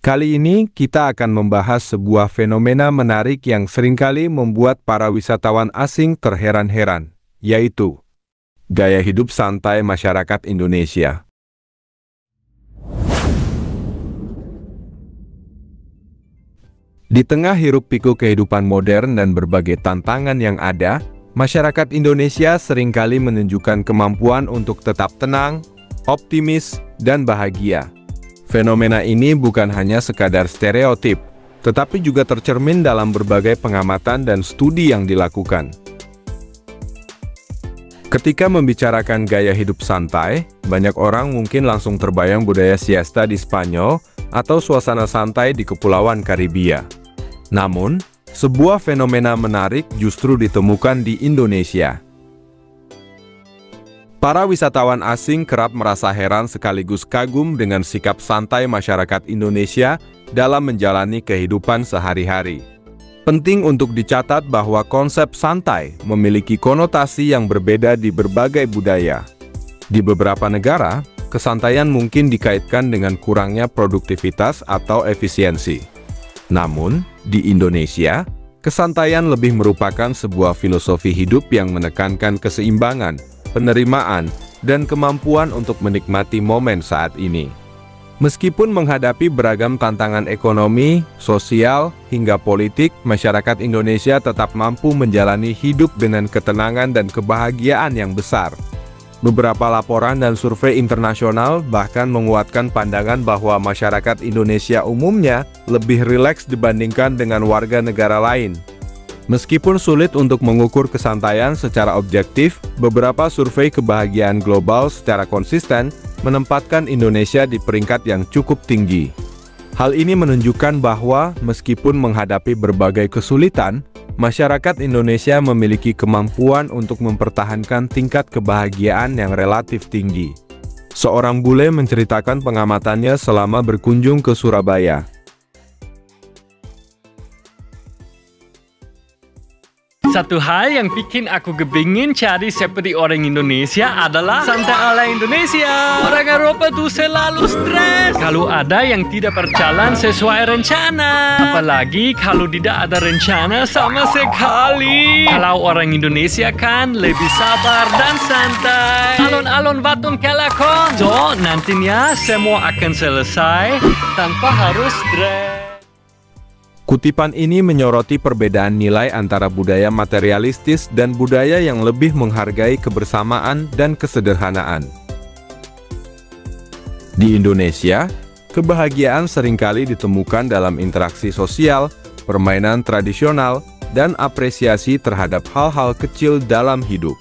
Kali ini kita akan membahas sebuah fenomena menarik yang seringkali membuat para wisatawan asing terheran-heran, yaitu gaya hidup santai masyarakat Indonesia. Di tengah hiruk-pikuk kehidupan modern dan berbagai tantangan yang ada, masyarakat Indonesia seringkali menunjukkan kemampuan untuk tetap tenang, optimis, dan bahagia. Fenomena ini bukan hanya sekadar stereotip, tetapi juga tercermin dalam berbagai pengamatan dan studi yang dilakukan. Ketika membicarakan gaya hidup santai, banyak orang mungkin langsung terbayang budaya siesta di Spanyol atau suasana santai di Kepulauan Karibia. Namun, sebuah fenomena menarik justru ditemukan di Indonesia. Para wisatawan asing kerap merasa heran sekaligus kagum dengan sikap santai masyarakat Indonesia dalam menjalani kehidupan sehari-hari. Penting untuk dicatat bahwa konsep santai memiliki konotasi yang berbeda di berbagai budaya. Di beberapa negara, kesantaian mungkin dikaitkan dengan kurangnya produktivitas atau efisiensi. Namun, di Indonesia, kesantaian lebih merupakan sebuah filosofi hidup yang menekankan keseimbangan, penerimaan, dan kemampuan untuk menikmati momen saat ini. Meskipun menghadapi beragam tantangan ekonomi, sosial, hingga politik, masyarakat Indonesia tetap mampu menjalani hidup dengan ketenangan dan kebahagiaan yang besar. Beberapa laporan dan survei internasional bahkan menguatkan pandangan bahwa masyarakat Indonesia umumnya lebih rileks dibandingkan dengan warga negara lain. Meskipun sulit untuk mengukur kesantaian secara objektif, beberapa survei kebahagiaan global secara konsisten menempatkan Indonesia di peringkat yang cukup tinggi. Hal ini menunjukkan bahwa meskipun menghadapi berbagai kesulitan, masyarakat Indonesia memiliki kemampuan untuk mempertahankan tingkat kebahagiaan yang relatif tinggi. Seorang bule menceritakan pengamatannya selama berkunjung ke Surabaya. Satu hal yang bikin aku kepingin cari seperti orang Indonesia adalah santai ala Indonesia. Orang Eropa tuh selalu stres kalau ada yang tidak berjalan sesuai rencana. Apalagi kalau tidak ada rencana sama sekali. Kalau orang Indonesia kan lebih sabar dan santai. Alon-alon batun kelakon. So, nantinya semua akan selesai tanpa harus stres. Kutipan ini menyoroti perbedaan nilai antara budaya materialistis dan budaya yang lebih menghargai kebersamaan dan kesederhanaan. Di Indonesia, kebahagiaan seringkali ditemukan dalam interaksi sosial, permainan tradisional, dan apresiasi terhadap hal-hal kecil dalam hidup.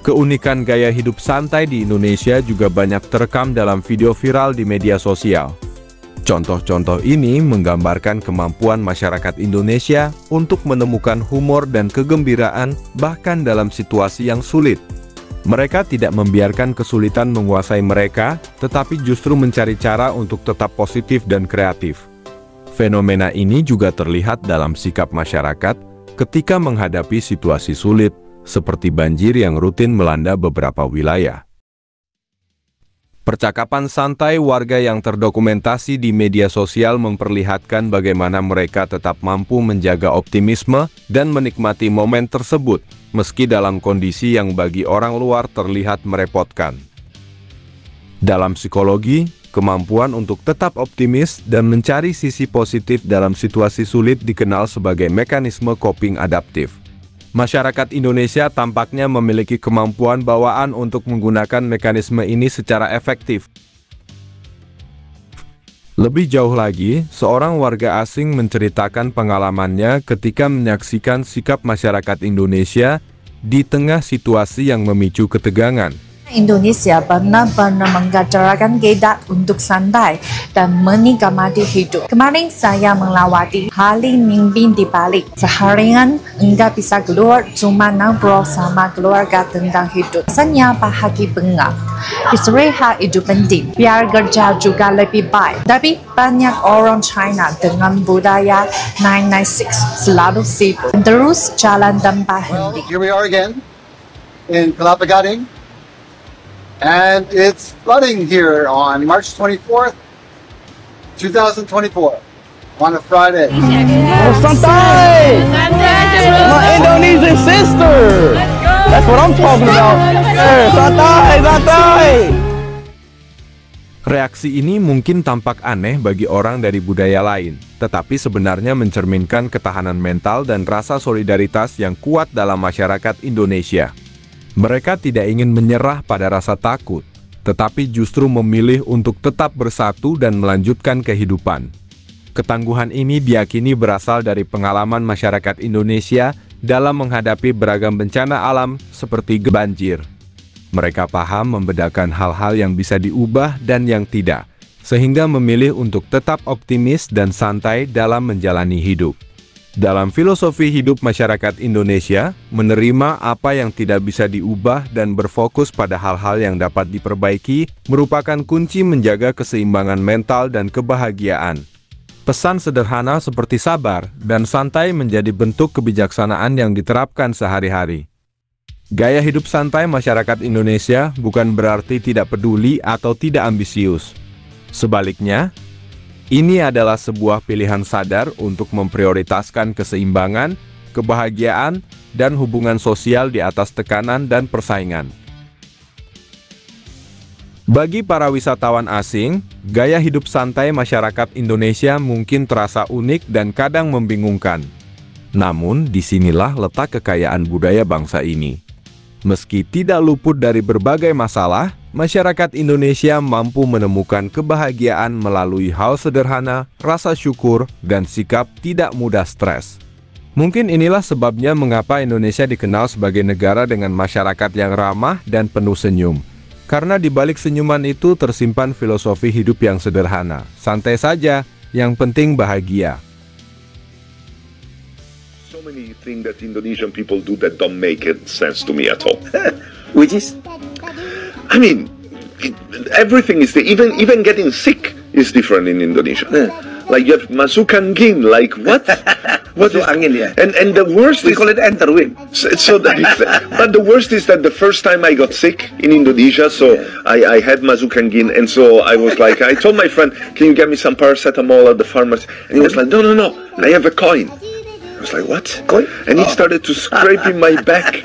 Keunikan gaya hidup santai di Indonesia juga banyak terekam dalam video viral di media sosial. Contoh-contoh ini menggambarkan kemampuan masyarakat Indonesia untuk menemukan humor dan kegembiraan bahkan dalam situasi yang sulit. Mereka tidak membiarkan kesulitan menguasai mereka, tetapi justru mencari cara untuk tetap positif dan kreatif. Fenomena ini juga terlihat dalam sikap masyarakat ketika menghadapi situasi sulit, seperti banjir yang rutin melanda beberapa wilayah. Percakapan santai warga yang terdokumentasi di media sosial memperlihatkan bagaimana mereka tetap mampu menjaga optimisme dan menikmati momen tersebut, meski dalam kondisi yang bagi orang luar terlihat merepotkan. Dalam psikologi, kemampuan untuk tetap optimis dan mencari sisi positif dalam situasi sulit dikenal sebagai mekanisme coping adaptif. Masyarakat Indonesia tampaknya memiliki kemampuan bawaan untuk menggunakan mekanisme ini secara efektif. Lebih jauh lagi, seorang warga asing menceritakan pengalamannya ketika menyaksikan sikap masyarakat Indonesia di tengah situasi yang memicu ketegangan. Indonesia benar-benar mengajarkan kita untuk santai dan menikmati hidup. Kemarin saya melawati hari Minggu di Bali. Seharian enggak bisa keluar, cuma ngobrol sama keluarga tentang hidup. Rasanya bahagia banget. Istirahat itu penting, biar kerja juga lebih baik. Tapi banyak orang China dengan budaya 996 selalu sibuk. Terus jalan tanpa henti. Here we are again in Kelapa Gading. And it's flooding here on March 24th. 2024 on a Friday. Santai! My Indonesian sister! That's what I'm talking about. Santai, santai! Reaksi ini mungkin tampak aneh bagi orang dari budaya lain, tetapi sebenarnya mencerminkan ketahanan mental dan rasa solidaritas yang kuat dalam masyarakat Indonesia. Mereka tidak ingin menyerah pada rasa takut, tetapi justru memilih untuk tetap bersatu dan melanjutkan kehidupan. Ketangguhan ini diyakini berasal dari pengalaman masyarakat Indonesia dalam menghadapi beragam bencana alam seperti banjir. Mereka paham membedakan hal-hal yang bisa diubah dan yang tidak, sehingga memilih untuk tetap optimis dan santai dalam menjalani hidup. Dalam filosofi hidup masyarakat Indonesia, menerima apa yang tidak bisa diubah dan berfokus pada hal-hal yang dapat diperbaiki merupakan kunci menjaga keseimbangan mental dan kebahagiaan. Pesan sederhana seperti sabar dan santai menjadi bentuk kebijaksanaan yang diterapkan sehari-hari. Gaya hidup santai masyarakat Indonesia bukan berarti tidak peduli atau tidak ambisius. Sebaliknya, ini adalah sebuah pilihan sadar untuk memprioritaskan keseimbangan, kebahagiaan, dan hubungan sosial di atas tekanan dan persaingan. Bagi para wisatawan asing, gaya hidup santai masyarakat Indonesia mungkin terasa unik dan kadang membingungkan. Namun, disinilah letak kekayaan budaya bangsa ini. Meski tidak luput dari berbagai masalah, masyarakat Indonesia mampu menemukan kebahagiaan melalui hal sederhana, rasa syukur, dan sikap tidak mudah stres. Mungkin inilah sebabnya mengapa Indonesia dikenal sebagai negara dengan masyarakat yang ramah dan penuh senyum. Karena di balik senyuman itu tersimpan filosofi hidup yang sederhana. Santai saja, yang penting bahagia. So many things that Indonesian people do that don't make sense to me at all. Which is? I mean, everything is even getting sick is different in Indonesia. Like you have masuk angin, like what? What is Masuk angin, yeah. And the worst We is call it enter win. but the worst is that the first time I got sick in Indonesia, so I had masuk angin, and so I was like, I told my friend, can you get me some paracetamol at the pharmacy? And he was like, no, I have a coin. I was like, what? Coin? And he started to scraping my back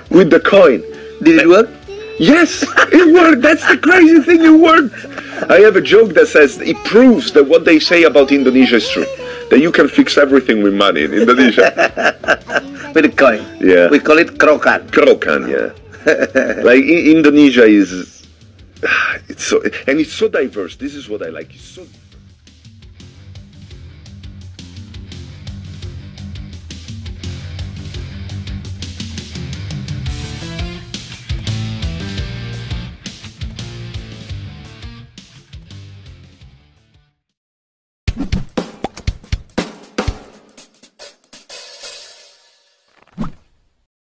with the coin. Did it work? Yes, it worked. That's the crazy thing, it worked. I have a joke that says it proves that what they say about Indonesia is true. That you can fix everything with money in Indonesia. With a coin. Yeah. We call it krokan. Krokan, yeah. Like Indonesia is, it's so diverse. This is what I like. It's so